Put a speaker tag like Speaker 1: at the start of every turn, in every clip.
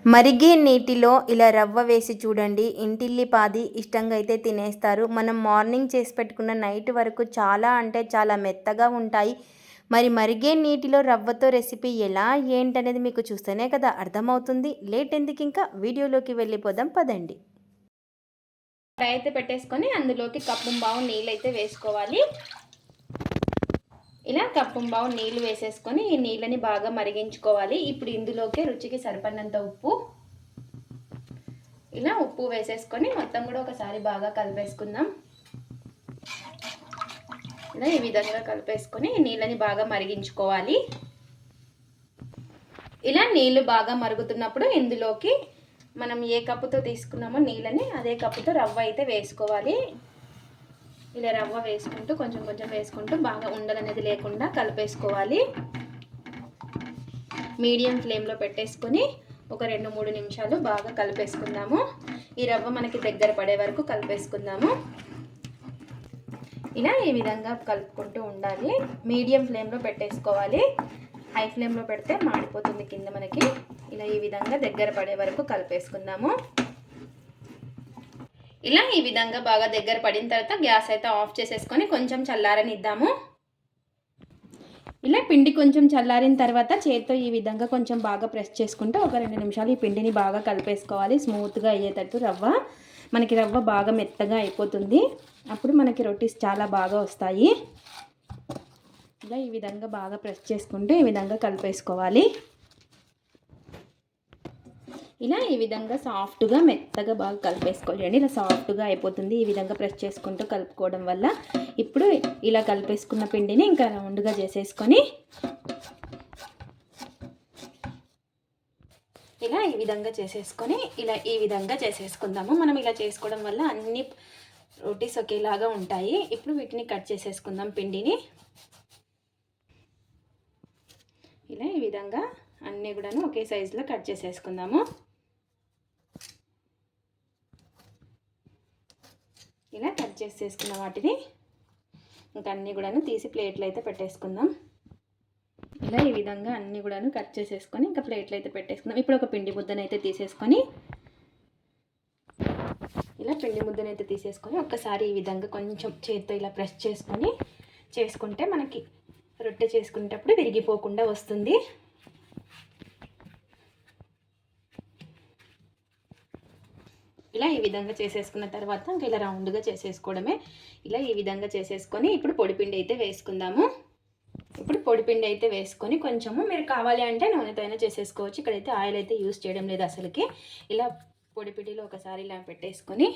Speaker 1: మరిగే నీటిలో ఇలా రవ్వ వేసి చూడండి. ఇంటిల్లిపాది ఇష్టంగా అయితే తినేస్తారు. మనం మార్నింగ్ చేసి పెట్టుకున్న నైట్ వరకు చాలా అంటే చాలా మెత్తగా ఉంటాయి. మరి మరిగే నీటిలో రవ్వతో రెసిపీ ఎలా ఏంటనేది మీకు చూస్తేనే కదా అర్థమవుతుంది. లేట్ ఎందుకు, ఇంకా వీడియోలోకి వెళ్ళిపోదాం పదండి.
Speaker 2: అయితే పెట్టేసుకొని అందులోకి కప్పు బావు నీళ్ళు అయితే వేసుకోవాలి. ఇలా కప్పు బావు నీళ్ళు వేసేసుకొని ఈ నీళ్ళని బాగా మరిగించుకోవాలి. ఇప్పుడు ఇందులోకి రుచికి సరిపడినంత ఉప్పు, ఇలా ఉప్పు వేసేసుకొని మొత్తం కూడా ఒకసారి బాగా కలిపేసుకుందాం. ఇలా ఈ విధంగా కలిపేసుకొని నీళ్ళని బాగా మరిగించుకోవాలి. ఇలా నీళ్ళు బాగా మరుగుతున్నప్పుడు ఇందులోకి మనం ఏ కప్పుతో తీసుకున్నామో నీళ్ళని అదే కప్పుతో రవ్వ అయితే వేసుకోవాలి. ఇలా రవ్వ వేసుకుంటూ కొంచెం కొంచెం వేసుకుంటూ బాగా ఉండలు అనేది లేకుండా కలిపేసుకోవాలి. మీడియం ఫ్లేమ్లో పెట్టేసుకొని ఒక 2-3 నిమిషాలు బాగా కలిపేసుకుందాము. ఈ రవ్వ మనకి దగ్గర పడే వరకు కలిపేసుకుందాము. ఇలా ఈ విధంగా కలుపుకుంటూ ఉండాలి. మీడియం ఫ్లేమ్లో పెట్టేసుకోవాలి. హై ఫ్లేమ్లో పెడితే మాడిపోతుంది కింద మనకి. ఇలా ఈ విధంగా దగ్గర పడే వరకు కలిపేసుకుందాము. ఇలా ఈ విధంగా బాగా దగ్గర పడిన తర్వాత గ్యాస్ అయితే ఆఫ్ చేసేసుకొని కొంచెం చల్లారనిద్దాము. ఇలా పిండి కొంచెం చల్లారిన తర్వాత చేతితో ఈ విధంగా కొంచెం బాగా ప్రెస్ చేసుకుంటూ ఒక 2 నిమిషాలు ఈ పిండిని బాగా కలిపేసుకోవాలి. స్మూత్గా అయ్యేటట్టు మనకి రవ్వ బాగా మెత్తగా అయిపోతుంది. అప్పుడు మనకి రొటీస్ చాలా బాగా వస్తాయి. ఇలా ఈ విధంగా బాగా ప్రెస్ చేసుకుంటూ ఈ విధంగా కలిపేసుకోవాలి. ఇలా ఈ విధంగా సాఫ్ట్గా మెత్తగా బాగా కలిపేసుకోవాలి. ఇలా సాఫ్ట్గా అయిపోతుంది ఈ విధంగా ప్రెస్ చేసుకుంటూ కలుపుకోవడం వల్ల. ఇప్పుడు ఇలా కలిపేసుకున్న పిండిని ఇంకా రౌండ్గా చేసేసుకొని ఇలా ఈ విధంగా చేసేసుకుందాము. మనం ఇలా చేసుకోవడం వల్ల అన్ని రోటీస్ ఒకేలాగా ఉంటాయి. ఇప్పుడు వీటిని కట్ చేసేసుకుందాం పిండిని. ఇలా ఈ విధంగా అన్నీ కూడాను ఒకే సైజులో కట్ చేసేసుకుందాము. ఇలా కట్ చేసేసుకున్న వాటిని ఇంకా అన్నీ కూడాను తీసి ప్లేట్లు అయితే పెట్టేసుకుందాం. ఇలా ఈ విధంగా అన్నీ కూడాను కట్ చేసేసుకొని ఇంకా ప్లేట్లు అయితే పెట్టేసుకుందాం. ఇప్పుడు ఒక పిండి ముద్దనైతే తీసేసుకొని ఒక్కసారి ఈ విధంగా కొంచెం చేతితో ఇలా ప్రెస్ చేసుకుంటే మనకి రొట్టె చేసుకునేటప్పుడు విరిగిపోకుండా వస్తుంది. ఇలా ఈ విధంగా చేసేసుకున్న తర్వాత ఇంకా ఇలా రౌండ్గా చేసేసుకోవడమే. ఇలా ఈ విధంగా చేసేసుకొని ఇప్పుడు పొడిపిండి అయితే వేసుకుందాము. ఇప్పుడు పొడిపిండి అయితే వేసుకొని కొంచెము మీరు కావాలి అంటే నూనెతో అయినా చేసేసుకోవచ్చు. ఇక్కడైతే ఆయిల్ అయితే యూస్ చేయడం లేదు అసలుకి. ఇలా పొడిపిండిలో ఒకసారి ఇలా పెట్టేసుకొని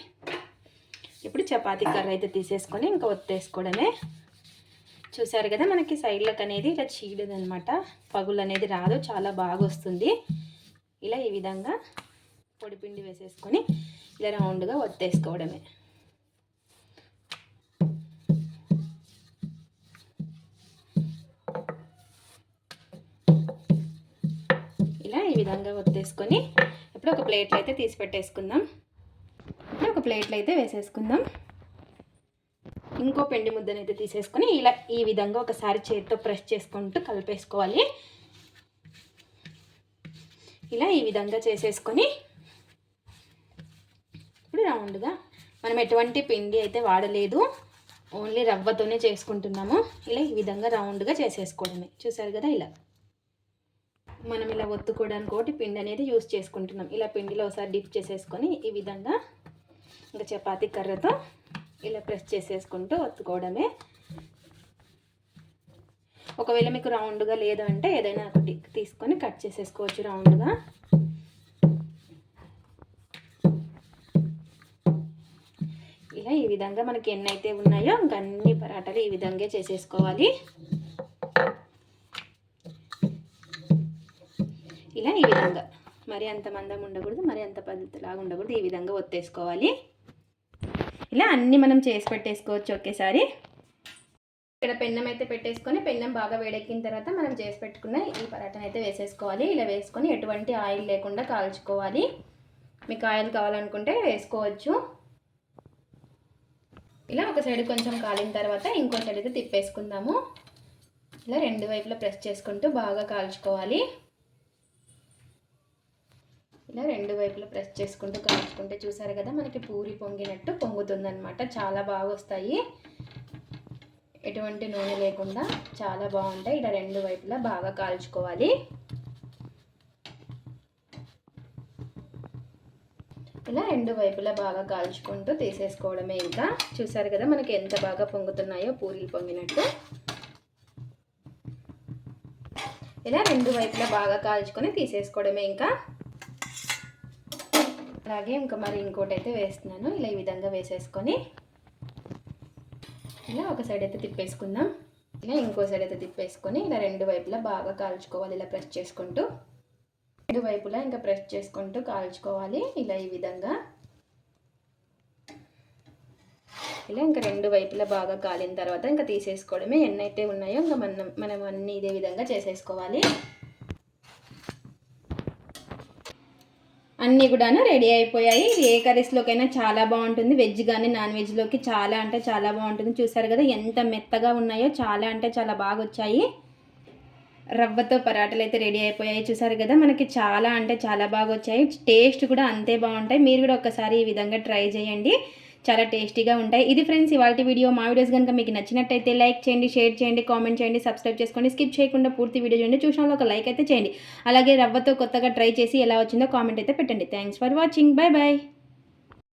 Speaker 2: ఇప్పుడు చపాతీ కర్ర అయితే తీసేసుకొని ఇంకా ఒత్తేసుకోవడమే. చూసారు కదా మనకి సైడ్లకు అనేది ఇలా చీడదనమాట, పగులు అనేది రాదు, చాలా బాగా వస్తుంది. ఇలా ఈ విధంగా పొడిపిండి వేసేసుకొని ఇలా రౌండ్గా ఒత్తేసుకోవడమే. ఇలా ఈ విధంగా ఒత్తేసుకొని ఇప్పుడు ఒక ప్లేట్లో అయితే తీసి పెట్టేసుకుందాం. ఇప్పుడు ఒక ప్లేట్లో అయితే వేసేసుకుందాం. ఇంకో పిండి ముద్దనైతే తీసేసుకొని ఇలా ఈ విధంగా ఒకసారి చేతితో ప్రెస్ చేసుకుంటూ కలిపేసుకోవాలి. ఇలా ఈ విధంగా చేసేసుకొని ఇప్పుడు రౌండ్గా మనం ఎటువంటి పిండి అయితే వాడలేదు, ఓన్లీ రవ్వతోనే చేసుకుంటున్నాము. ఇలా ఈ విధంగా రౌండ్గా చేసేసుకోవడమే. చూసారు కదా, ఇలా మనం ఇలా ఒత్తుకోవడానికి ఒకటి పిండి అనేది యూస్ చేసుకుంటున్నాం. ఇలా పిండిలో ఒకసారి డిప్ చేసేసుకొని ఈ విధంగా ఇంకా చపాతీ కర్రతో ఇలా ప్రెస్ చేసేసుకుంటూ ఒత్తుకోవడమే. ఒకవేళ మీకు రౌండ్గా లేదు అంటే ఏదైనా ఒకటి తీసుకొని కట్ చేసేసుకోవచ్చు రౌండ్గా. ఇలా ఈ విధంగా మనకి ఎన్నైతే ఉన్నాయో ఇంకా అన్ని పరాటాలు ఈ విధంగా చేసేసుకోవాలి. ఇలా ఈ విధంగా మరి అంత మందం ఉండకూడదు, మరి అంత పద్ధతిలాగా ఉండకూడదు. ఈ విధంగా ఒత్తేసుకోవాలి. ఇలా అన్నీ మనం చేసి పెట్టేసుకోవచ్చు ఒకేసారి. ఇక్కడ పెన్నం అయితే పెట్టేసుకొని పెన్నం బాగా వేడెక్కిన తర్వాత మనం చేసి పెట్టుకున్న ఈ పరాటాను అయితే వేసేసుకోవాలి. ఇలా వేసుకొని ఎటువంటి ఆయిల్ లేకుండా కాల్చుకోవాలి. మీకు ఆయిల్ కావాలనుకుంటే వేసుకోవచ్చు. ఇలా ఒక సైడ్ కొంచెం కాలిన తర్వాత ఇంకో సైడ్ అయితే తిప్పేసుకుందాము. ఇలా రెండు వైపులా ప్రెస్ చేసుకుంటూ బాగా కాల్చుకోవాలి. ఇలా రెండు వైపులా ప్రెస్ చేసుకుంటూ కాల్చుకుంటే చూసారు కదా మనకి పూరి పొంగినట్టు పొంగుతుందన్నమాట. చాలా బాగా వస్తాయి, ఎటువంటి నూనె లేకుండా చాలా బాగుంటాయి. ఇలా రెండు వైపులా బాగా కాల్చుకోవాలి. ఇలా రెండు వైపులా బాగా కాల్చుకుంటూ తీసేసుకోవడమే. ఇంకా చూసారు కదా మనకి ఎంత బాగా పొంగుతున్నాయో పూరీలు పొంగినట్టు. ఇలా రెండు వైపులా బాగా కాల్చుకొని తీసేసుకోవడమే. ఇంకా అలాగే ఇంకా మరి ఇంకోటి అయితే వేస్తున్నాను. ఇలా ఈ విధంగా వేసేసుకొని ఇలా ఒక సైడ్ అయితే తిప్పేసుకుందాం. ఇలా ఇంకో సైడ్ అయితే తిప్పేసుకొని ఇలా రెండు వైపులా బాగా కాల్చుకోవాలి. ఇలా ప్రెస్ చేసుకుంటూ రెండు వైపులా ఇంకా ప్రెస్ చేసుకుంటూ కాల్చుకోవాలి. ఇలా ఈ విధంగా ఇలా ఇంకా రెండు వైపులా బాగా కాలిన తర్వాత ఇంకా తీసేసుకోవడమే. ఎన్నైతే ఉన్నాయో ఇంకా మనం అన్నీ ఇదే విధంగా చేసేసుకోవాలి. అన్నీ కూడా రెడీ అయిపోయాయి. ఏ కర్రీస్లోకైనా చాలా బాగుంటుంది, వెజ్ కానీ నాన్ వెజ్లోకి చాలా అంటే చాలా బాగుంటుంది. చూసారు కదా ఎంత మెత్తగా ఉన్నాయో, చాలా అంటే చాలా బాగా వచ్చాయి. రవ్వతో పరాటలు అయితే రెడీ అయిపోయాయి. చూసారు కదా మనకి చాలా అంటే చాలా బాగా వచ్చాయి. టేస్ట్ కూడా అంతే బాగుంటాయి. మీరు కూడా ఒకసారి ఈ విధంగా ట్రై చేయండి, చాలా టేస్టీగా ఉంటాయి. ఇది ఫ్రెండ్స్ ఇవాళ వీడియో. మా వీడియోస్ కనుక మీకు నచ్చినట్టయితే లైక్ చేయండి, షేర్ చేయండి, కామెంట్ చేయండి, సబ్స్క్రైబ్ చేసుకోండి. స్కిప్ చేయకుండా పూర్తి వీడియో చూడండి. చూసిన ఒక లైక్ అయితే చేయండి. అలాగే రవ్వతో కొత్తగా ట్రై చేసి ఎలా వచ్చిందో కామెంట్ అయితే పెట్టండి. Thanks for watching. Bye bye.